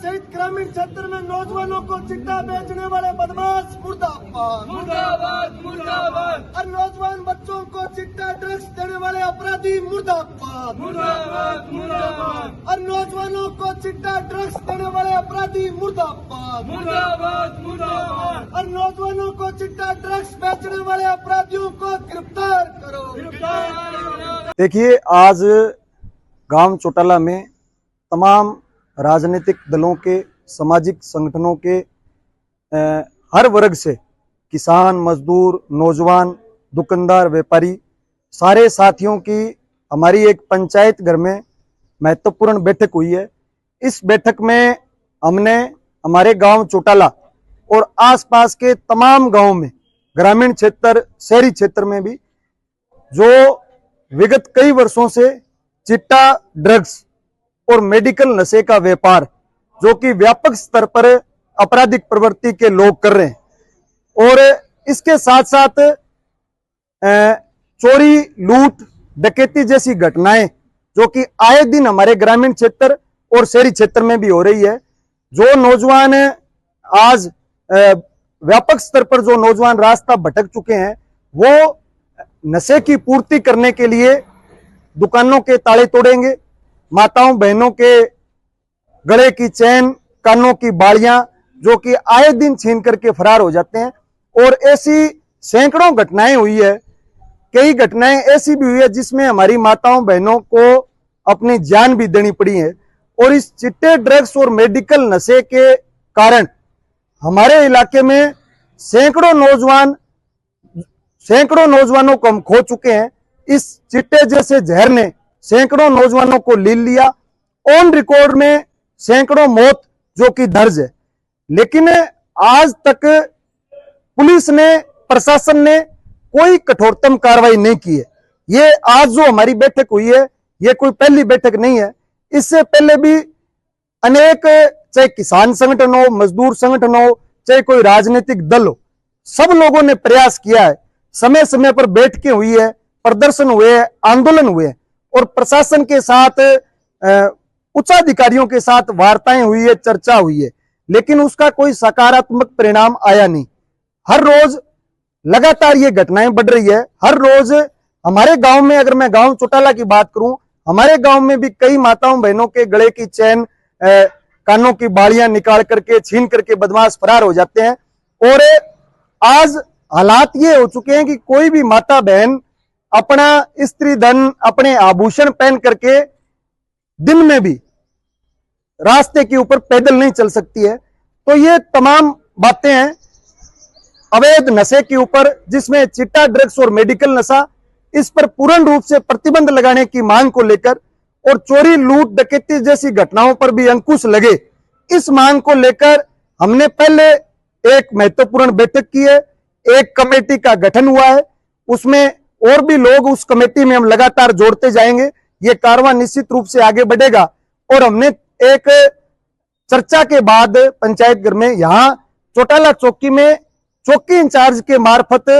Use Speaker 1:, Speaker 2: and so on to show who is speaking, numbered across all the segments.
Speaker 1: सहित ग्रामीण क्षेत्र में नौजवानों को चिट्टा बेचने वाले बदमाश मुर्दाबाद
Speaker 2: मुर्दाबाद मुर्दाबाद।
Speaker 1: और नौजवान बच्चों को चिट्टा ड्रग्स देने वाले अपराधी मुर्दाबाद
Speaker 2: मुर्दाबाद मुर्दाबाद।
Speaker 1: और नौजवानों को चिट्टा ड्रग्स देने वाले अपराधी मुर्दाबाद
Speaker 2: मुर्दाबाद मुर्दाबाद।
Speaker 1: और नौजवानों को चिट्टा ड्रग्स बेचने वाले अपराधियों को गिरफ्तार करो।
Speaker 3: देखिए, आज गांव चौटाला में तमाम राजनीतिक दलों के, सामाजिक संगठनों के हर वर्ग से, किसान, मजदूर, नौजवान, दुकानदार, व्यापारी, सारे साथियों की हमारी एक पंचायत घर में महत्वपूर्ण बैठक हुई है। इस बैठक में हमने हमारे गांव चौटाला और आसपास के तमाम गांवों में, ग्रामीण क्षेत्र, शहरी क्षेत्र में भी, जो विगत कई वर्षों से चिट्टा, ड्रग्स और मेडिकल नशे का व्यापार जो कि व्यापक स्तर पर आपराधिक प्रवृत्ति के लोग कर रहे हैं, और इसके साथ साथ चोरी, लूट, डकैती जैसी घटनाएं जो कि आए दिन हमारे ग्रामीण क्षेत्र और शहरी क्षेत्र में भी हो रही है। जो नौजवान आज व्यापक स्तर पर जो नौजवान रास्ता भटक चुके हैं, वो नशे की पूर्ति करने के लिए दुकानों के ताले तोड़ेंगे, माताओं बहनों के गले की चैन, कानों की बालियां जो कि आए दिन छीन करके फरार हो जाते हैं। और ऐसी सैकड़ों घटनाएं हुई है, कई घटनाएं ऐसी भी हुई है जिसमें हमारी माताओं बहनों को अपनी जान भी देनी पड़ी है। और इस चिट्टे, ड्रग्स और मेडिकल नशे के कारण हमारे इलाके में सैकड़ों नौजवानों को हम खो चुके हैं। इस चिट्टे जैसे जहर ने सैकड़ों नौजवानों को ले लिया। ऑन रिकॉर्ड में सैकड़ों मौत जो कि दर्ज है, लेकिन आज तक पुलिस ने, प्रशासन ने कोई कठोरतम कार्रवाई नहीं की है। ये आज जो हमारी बैठक हुई है, ये कोई पहली बैठक नहीं है। इससे पहले भी अनेक, चाहे किसान संगठन हो, मजदूर संगठन हो, चाहे कोई राजनीतिक दल हो, सब लोगों ने प्रयास किया है। समय समय पर बैठकें हुई है, प्रदर्शन हुए, आंदोलन हुए, और प्रशासन के साथ, उच्चाधिकारियों के साथ वार्ताएं हुई है, चर्चा हुई है, लेकिन उसका कोई सकारात्मक परिणाम आया नहीं। हर रोज लगातार ये घटनाएं बढ़ रही है। हर रोज हमारे गांव में, अगर मैं गांव चौटाला की बात करूं, हमारे गांव में भी कई माताओं बहनों के गले की चैन, कानों की बालियां निकाल करके, छीन करके बदमाश फरार हो जाते हैं। और आज हालात ये हो चुके हैं कि कोई भी माता बहन अपना स्त्री धन, अपने आभूषण पहन करके दिन में भी रास्ते के ऊपर पैदल नहीं चल सकती है। तो ये तमाम बातें हैं अवैध नशे के ऊपर, जिसमें चिट्टा, ड्रग्स और मेडिकल नशा, इस पर पूर्ण रूप से प्रतिबंध लगाने की मांग को लेकर, और चोरी, लूट, डकैती जैसी घटनाओं पर भी अंकुश लगे, इस मांग को लेकर हमने पहले एक महत्वपूर्ण बैठक की है। एक कमेटी का गठन हुआ है, उसमें और भी लोग, उस कमेटी में हम लगातार जोड़ते जाएंगे। ये कारवां निश्चित रूप से आगे बढ़ेगा। और हमने एक चर्चा के बाद पंचायत घर में, यहाँ चौटाला चौकी में चौकी इंचार्ज के मार्फत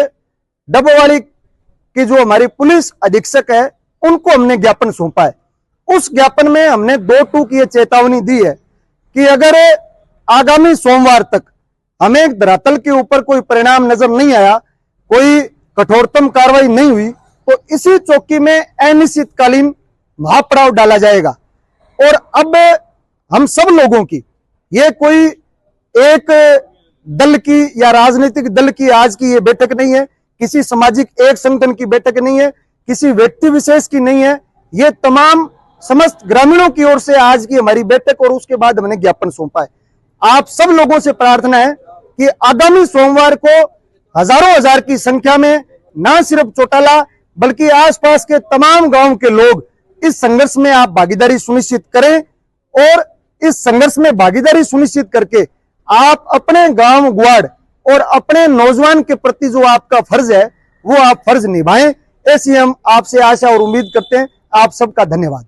Speaker 3: डबोवाली की जो हमारी पुलिस अधीक्षक है, उनको हमने ज्ञापन सौंपा है। उस ज्ञापन में हमने 2 टूक ये चेतावनी दी है कि अगर आगामी सोमवार तक हमें धरातल के ऊपर कोई परिणाम नजर नहीं आया, कोई कठोरतम कार्रवाई नहीं हुई, तो इसी चौकी में अनिश्चितकालीन महापड़ाव डाला जाएगा। और अब हम सब लोगों की, ये कोई एक दल की या राजनीतिक दल की आज की ये बैठक नहीं है, किसी सामाजिक एक संगठन की बैठक नहीं है, किसी व्यक्ति विशेष की नहीं है, ये तमाम समस्त ग्रामीणों की ओर से आज की हमारी बैठक, और उसके बाद हमने ज्ञापन सौंपा है। आप सब लोगों से प्रार्थना है कि आगामी सोमवार को हजारों हजार की संख्या में न सिर्फ चौटाला बल्कि आसपास के तमाम गांव के लोग इस संघर्ष में आप भागीदारी सुनिश्चित करें। और इस संघर्ष में भागीदारी सुनिश्चित करके आप अपने गांव ग्वाड़ और अपने नौजवान के प्रति जो आपका फर्ज है, वो आप फर्ज निभाएं। ऐसी हम आपसे आशा और उम्मीद करते हैं। आप सबका धन्यवाद।